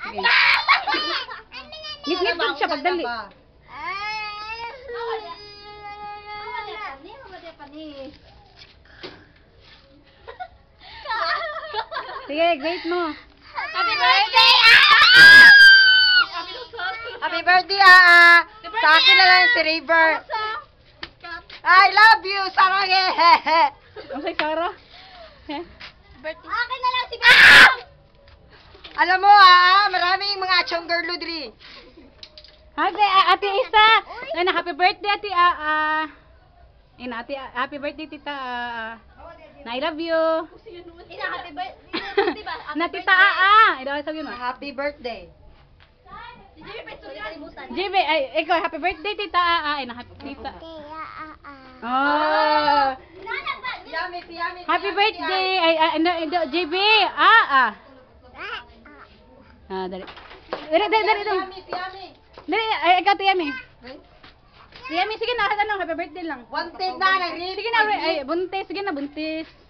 Sige. Ngit-ngit siya pagdali. Sige, great mo. Happy birthday! Happy birthday, Sa akin na lang si River. I love you, Sarang. Ang say Sarah? Akin na lang si Bella! Alam mo, maraming mga achong girl diri. Ate Isa. Ano, happy birthday, ate. Happy birthday, tita. I love you. Ina, happy birthday ba? Na tita, Ito, sabi mo. Happy birthday. JB, ikaw, happy birthday, tita. Tita. Oh. Happy birthday. JB. Dali. Dali. Ikaw, Tiyami. Tiyami, sige na, happy birthday lang. Wanted na, Sige na, buntis. Sige na, buntis.